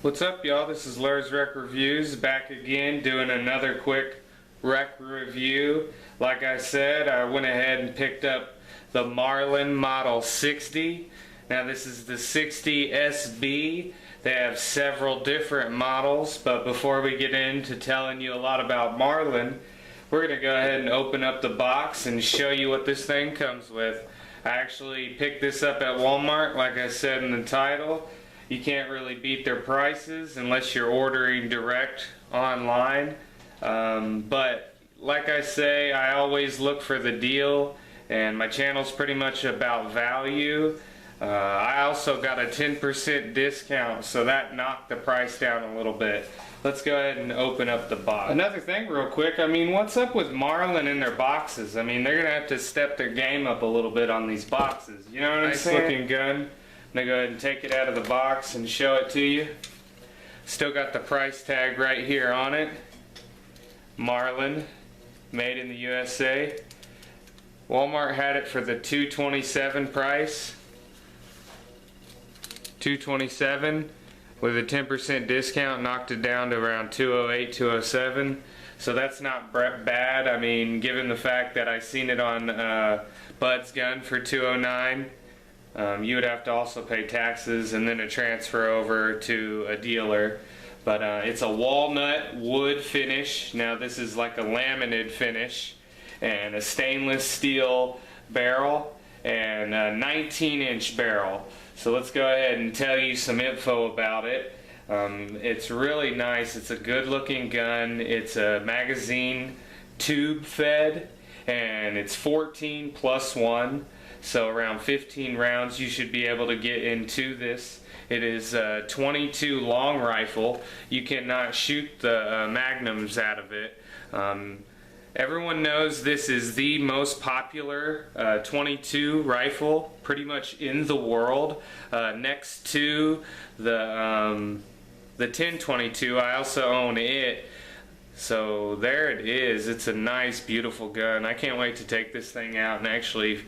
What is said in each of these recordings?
What's up, y'all? This is Lur's Rec Reviews, back again doing another quick rec review. Like I said, I went ahead and picked up the Marlin Model 60. Now this is the 60 SB. They have several different models, but before we get into telling you a lot about Marlin, we're going to go ahead and open up the box and show you what this thing comes with. I actually picked this up at Walmart, like I said in the title. You can't really beat their prices unless you're ordering direct online. But like I say, I always look for the deal, and my channel's pretty much about value. I also got a 10% discount, so that knocked the price down a little bit. Let's go ahead and open up the box. Another thing real quick, I mean, what's up with Marlin and their boxes? I mean, they're going to have to step their game up a little bit on these boxes. You know what I'm saying? Nice looking gun. I'm going to go ahead and take it out of the box and show it to you. Still got the price tag right here on it. Marlin, made in the USA. Walmart had it for the $227 price. $227 with a 10% discount, knocked it down to around $208, $207. So that's not bad. I mean, given the fact that I seen it on Bud's Gun for $209. You would have to also pay taxes and then a transfer over to a dealer. But it's a walnut wood finish. Now this is like a laminated finish, and a stainless steel barrel and a 19-inch barrel. So let's go ahead and tell you some info about it. It's really nice. It's a good looking gun. It's a magazine tube fed, and it's 14 plus 1. So around 15 rounds you should be able to get into this. It is a 22 long rifle. You cannot shoot the magnums out of it. Everyone knows this is the most popular 22 rifle pretty much in the world. Next to the 1022, I also own it. So there it is. It's a nice, beautiful gun. I can't wait to take this thing out and actually,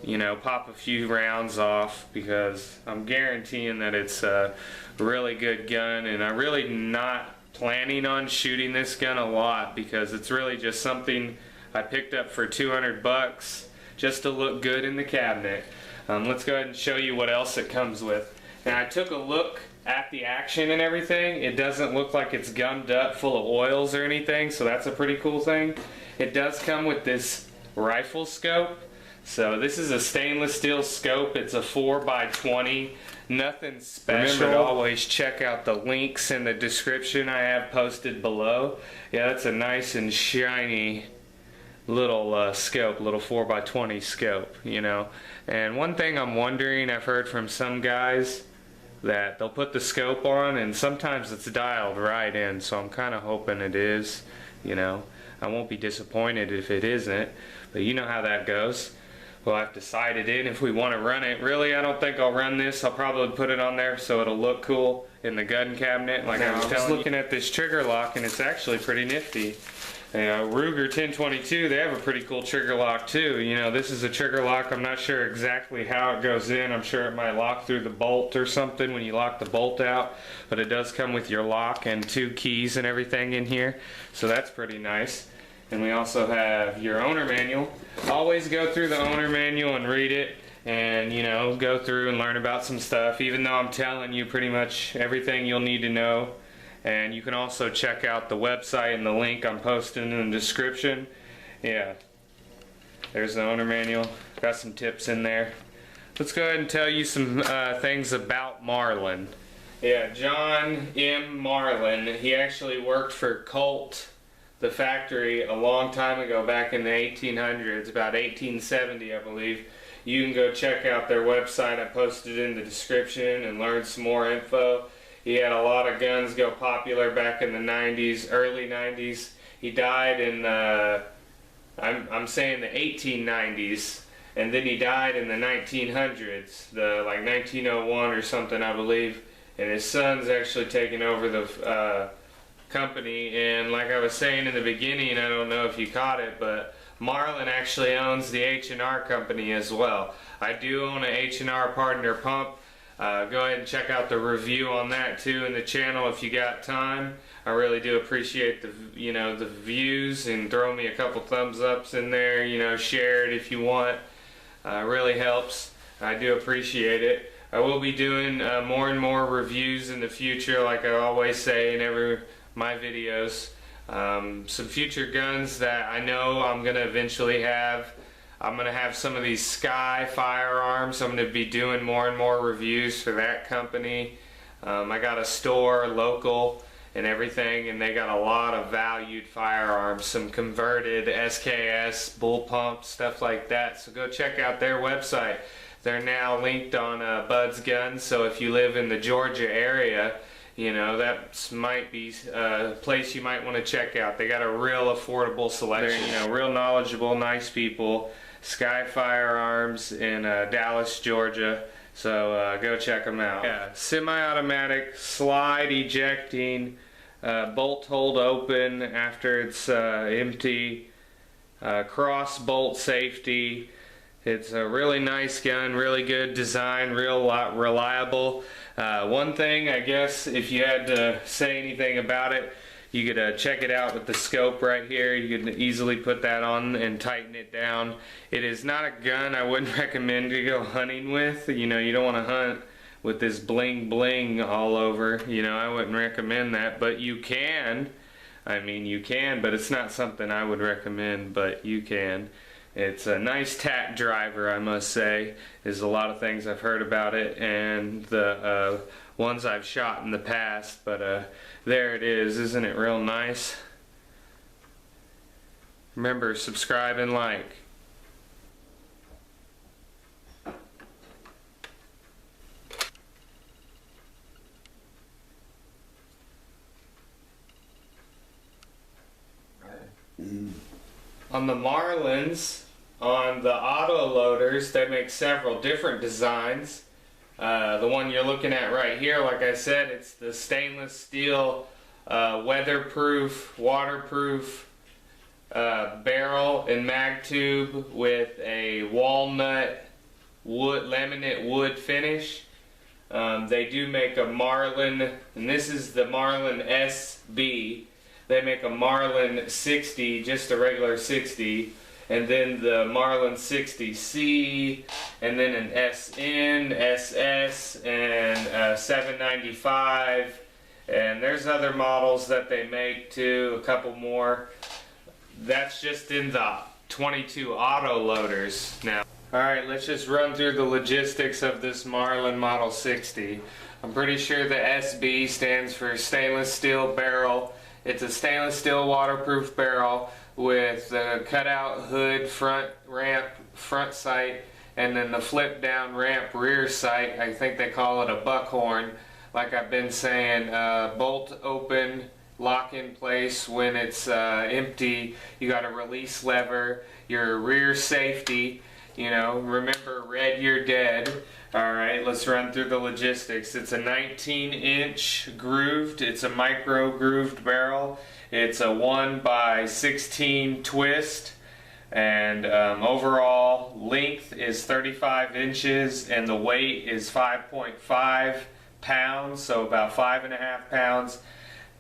you know, pop a few rounds off, because I'm guaranteeing that it's a really good gun, and I'm really not planning on shooting this gun a lot, because it's really just something I picked up for 200 bucks just to look good in the cabinet. Let's go ahead and show you what else it comes with. Now I took a look at the action and everything. It doesn't look like it's gummed up full of oils or anything, so that's a pretty cool thing. It does come with this rifle scope. So this is a stainless steel scope. It's a 4x20, nothing special. Remember to always check out the links in the description I have posted below. Yeah, that's a nice and shiny little scope, little 4x20 scope, you know. And one thing I'm wondering, I've heard from some guys that they'll put the scope on and sometimes it's dialed right in, so I'm kind of hoping it is, you know. I won't be disappointed if it isn't, but you know how that goes. We'll have to sight it in if we want to run it. Really, I don't think I'll run this. I'll probably put it on there so it'll look cool in the gun cabinet. Like I was looking at this trigger lock, and it's actually pretty nifty. Ruger 1022, they have a pretty cool trigger lock too. You know, this is a trigger lock. I'm not sure exactly how it goes in. I'm sure it might lock through the bolt or something when you lock the bolt out. But it does come with your lock and 2 keys and everything in here. So that's pretty nice. And we also have your owner manual. Always go through the owner manual and read it, and you know, go through and learn about some stuff, even though I'm telling you pretty much everything you'll need to know. And you can also check out the website and the link I'm posting in the description. Yeah, there's the owner manual. Got some tips in there. Let's go ahead and tell you some things about Marlin. Yeah, John M. Marlin, he actually worked for Colt, the factory, a long time ago, back in the 1800s, about 1870 I believe. You can go check out their website. I posted it in the description and learn some more info. He had a lot of guns go popular back in the 90s, early 90s. He died in the, I'm saying the 1890s, and then he died in the 1900s, like 1901 or something I believe, and his son's actually taken over the company. And like I was saying in the beginning, I don't know if you caught it, but Marlin actually owns the H&R company as well. I do own a H&R Partner pump. Go ahead and check out the review on that too in the channel if you got time. I really do appreciate the views, and throw me a couple thumbs ups in there. Share it if you want. Really helps. I do appreciate it. I will be doing more and more reviews in the future, like I always say in my videos. Some future guns that I know I'm going to eventually have. I'm going to have some of these Sky firearms. I'm going to be doing more and more reviews for that company. I got a store local and everything, and they got a lot of valued firearms, some converted SKS, bull pump, stuff like that. So go check out their website. They're now linked on Bud's Guns, so if you live in the Georgia area, that might be a place you might want to check out. They got a real affordable selection. They're, real knowledgeable, nice people. Sky Firearms in Dallas, Georgia. So go check them out. Yeah, semi-automatic, slide ejecting, bolt hold open after it's empty, cross bolt safety. It's a really nice gun, really good design, real reliable. One thing, I guess, if you had to say anything about it, you could check it out with the scope right here. You can easily put that on and tighten it down. It is not a gun I wouldn't recommend to go hunting with. You don't want to hunt with this bling bling all over. I wouldn't recommend that, but you can. I mean, you can, but it's not something I would recommend, but you can. It's a nice tack driver, I must say. There's a lot of things I've heard about it, and the ones I've shot in the past, but there it is. Isn't it real nice? Remember, subscribe and like. On the Marlins, on the auto loaders, they make several different designs. The one you're looking at right here, like I said, it's the stainless steel weatherproof, waterproof barrel and mag tube with a walnut wood, laminate wood finish. They do make a Marlin, and this is the Marlin SB. They make a Marlin 60, just a regular 60, and then the Marlin 60C, and then an SN, SS, and 795, and there's other models that they make too, a couple more. That's just in the 22 auto loaders now. Alright, let's just run through the logistics of this Marlin Model 60. I'm pretty sure the SB stands for stainless steel barrel. It's a stainless steel waterproof barrel with the cutout hood, front ramp, front sight, and then the flip down ramp rear sight. I think they call it a buckhorn. Like I've been saying, bolt open, lock in place when it's empty. You got a release lever, your rear safety. Remember, red, you're dead. Alright, let's run through the logistics. It's a 19-inch grooved, it's a micro grooved barrel. It's a 1x16 twist, and overall length is 35 inches and the weight is 5.5 pounds, so about 5.5 pounds,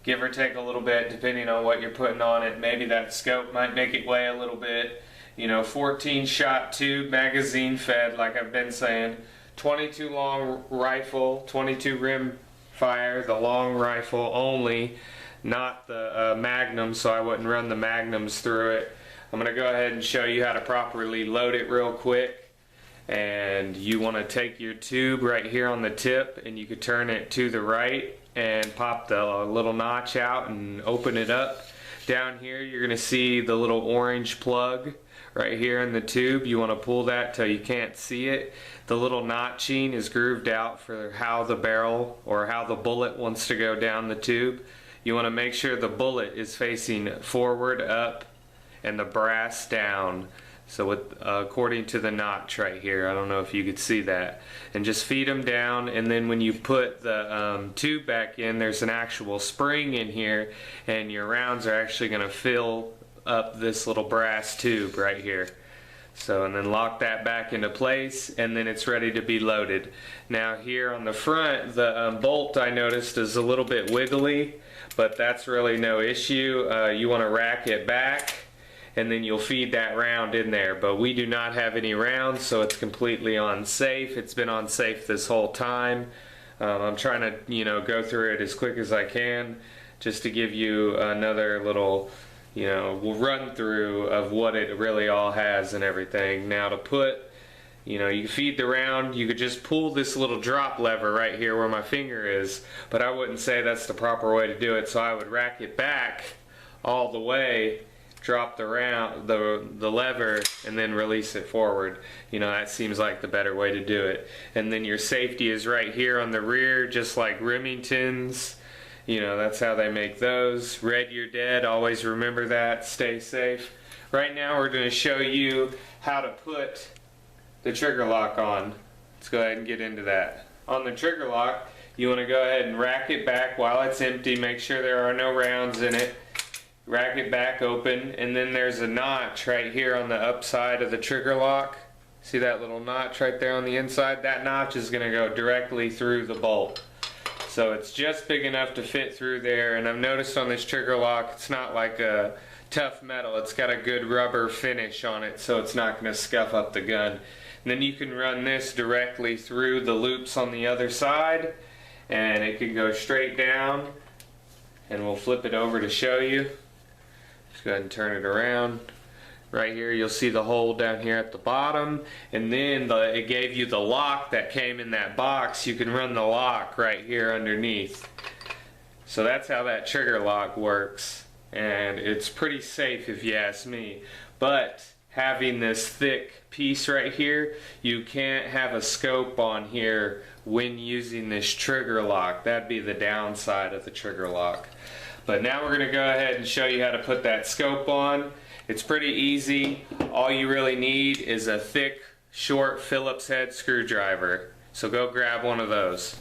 give or take a little bit depending on what you're putting on it. Maybe that scope might make it weigh a little bit. 14 shot tube, magazine fed, like I've been saying. 22 long rifle, 22 rim fire, the long rifle only, not the Magnum, so I wouldn't run the Magnums through it. I'm going to go ahead and show you how to properly load it real quick. And you want to take your tube right here on the tip, and you could turn it to the right and pop the little notch out and open it up. Down here you're going to see the little orange plug right here in the tube. You want to pull that till you can't see it. The little notching is grooved out for how the barrel or how the bullet wants to go down the tube. You want to make sure the bullet is facing forward up and the brass down. So according to the notch right here, I don't know if you could see that. And just feed them down, and then when you put the tube back in, there's an actual spring in here, and your rounds are actually going to fill up this little brass tube right here. So, and then lock that back into place, and then it's ready to be loaded. Now here on the front, the bolt I noticed is a little bit wiggly, but that's really no issue. You want to rack it back, and then you'll feed that round in there. But we do not have any rounds, so it's completely unsafe. It's been unsafe this whole time. I'm trying to, go through it as quick as I can, just to give you another little, we'll run through of what it really all has and everything. Now to put, you feed the round, you could just pull this little drop lever right here where my finger is, but I wouldn't say that's the proper way to do it, so I would rack it back all the way, drop the lever, and then release it forward. That seems like the better way to do it. And then your safety is right here on the rear, just like Remington's. That's how they make those. Red, you're dead. Always remember that. Stay safe. Right now we're going to show you how to put the trigger lock on. Let's go ahead and get into that. On the trigger lock, you want to go ahead and rack it back while it's empty. Make sure there are no rounds in it. Rack it back open, and then there's a notch right here on the upside of the trigger lock. See that little notch right there on the inside? That notch is going to go directly through the bolt. So it's just big enough to fit through there, and I've noticed on this trigger lock it's not like a tough metal. It's got a good rubber finish on it, so it's not going to scuff up the gun. And then you can run this directly through the loops on the other side, and it can go straight down, and we'll flip it over to show you. Just go ahead and turn it around. Right here you'll see the hole down here at the bottom, and then it gave you the lock that came in that box. You can run the lock right here underneath. So that's how that trigger lock works, and it's pretty safe if you ask me. But having this thick piece right here, you can't have a scope on here when using this trigger lock. That'd be the downside of the trigger lock. But now we're going to go ahead and show you how to put that scope on. It's pretty easy. All you really need is a thick, short Phillips head screwdriver. So go grab one of those.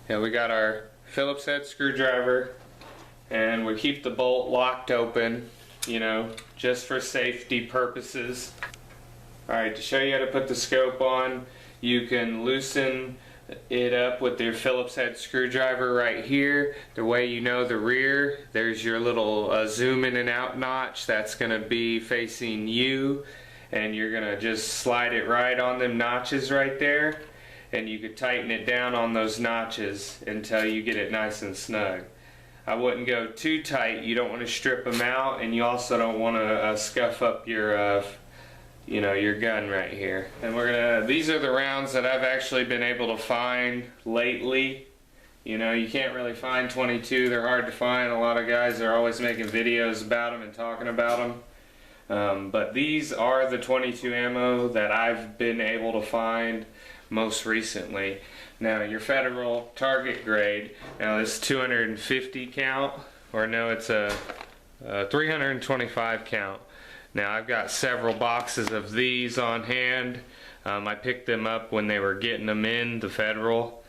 Yeah, we got our Phillips head screwdriver, and we keep the bolt locked open, just for safety purposes. Alright, to show you how to put the scope on, you can loosen it up with your Phillips head screwdriver right here. The way the rear, there's your little zoom in and out notch that's going to be facing you, and you're going to just slide it right on them notches right there, and you could tighten it down on those notches until you get it nice and snug. I wouldn't go too tight. You don't want to strip them out, and you also don't want to scuff up your your gun right here. And these are the rounds that I've actually been able to find lately. You can't really find 22. They're hard to find. A lot of guys are always making videos about them and talking about them. But these are the 22 ammo that I've been able to find most recently. Now your federal target grade, now this 250 count, or no, it's a 325 count. Now I've got several boxes of these on hand. I picked them up when they were getting them in, the federal.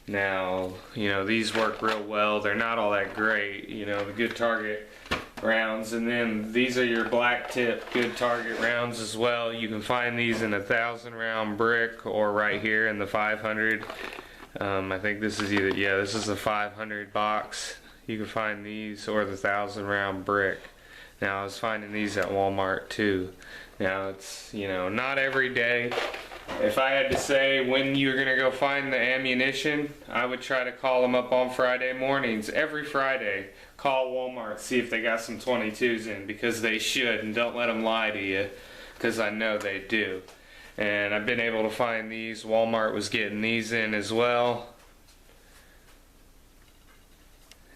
Now, these work real well. They're not all that great, the good target rounds. And then these are your black tip good target rounds as well. You can find these in a 1,000 round brick or right here in the 500. I think this is this is a 500 box. You can find these or the 1,000 round brick. Now I was finding these at Walmart too. Now it's, not every day. If I had to say when you're going to go find the ammunition, I would try to call them up on Friday mornings. Every Friday, call Walmart, see if they got some 22s in, because they should, and don't let them lie to you, because I know they do. And I've been able to find these. Walmart was getting these in as well.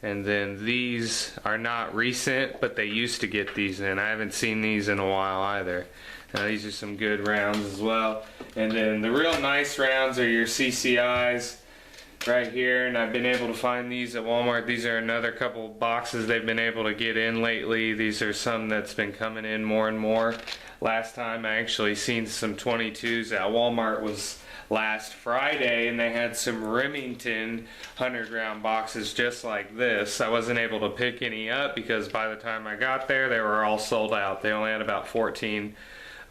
And then these are not recent, but they used to get these in. I haven't seen these in a while either. Now these are some good rounds as well. And then the real nice rounds are your CCIs right here, and I've been able to find these at Walmart. These are another couple boxes they've been able to get in lately. These are some that's been coming in more and more. Last time I actually seen some 22s at Walmart was last Friday, and they had some Remington 100 round boxes just like this. I wasn't able to pick any up because by the time I got there they were all sold out. They only had about 14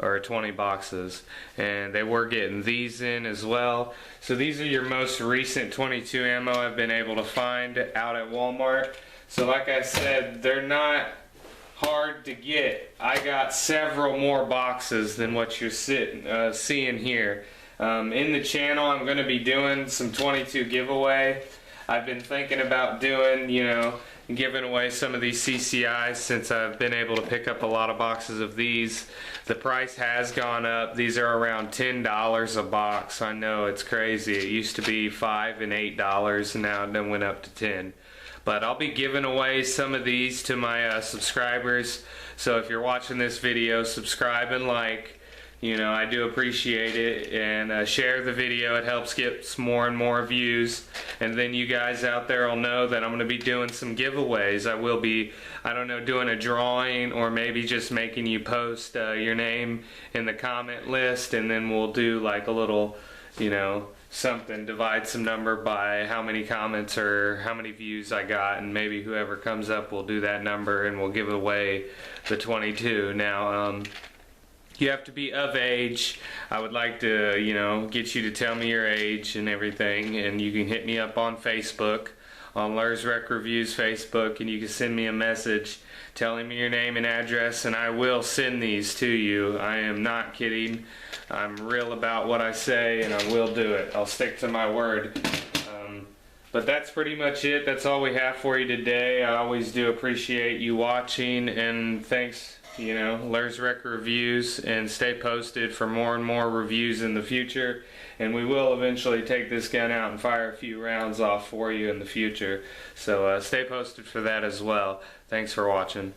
or 20 boxes, and they were getting these in as well. So these are your most recent 22 ammo I've been able to find out at Walmart. So like I said, they're not hard to get. I got several more boxes than what you're seeing here. In the channel, I'm going to be doing some 22 giveaway. I've been thinking about doing, giving away some of these CCIs since I've been able to pick up a lot of boxes of these. The price has gone up. These are around $10 a box. I know, it's crazy. It used to be $5 and $8, and now it went up to 10. But I'll be giving away some of these to my subscribers. So if you're watching this video, subscribe and like. I do appreciate it, and share the video. It helps get more and more views, and then you guys out there will know that I'm going to be doing some giveaways. I will be, I don't know, doing a drawing, or maybe just making you post your name in the comment list, and then we'll do like a little, something, divide some number by how many comments or how many views I got, and maybe whoever comes up will do that number, and we'll give away the 22. Now, you have to be of age. I would like to, get you to tell me your age and everything, and you can hit me up on Facebook, on Lurs Rec Reviews Facebook, and you can send me a message telling me your name and address, and I will send these to you. I am not kidding. I'm real about what I say, and I will do it. I'll stick to my word. But that's pretty much it. That's all we have for you today. I always do appreciate you watching, and thanks, Lurs Rec Reviews, and stay posted for more and more reviews in the future. And we will eventually take this gun out and fire a few rounds off for you in the future. So stay posted for that as well. Thanks for watching.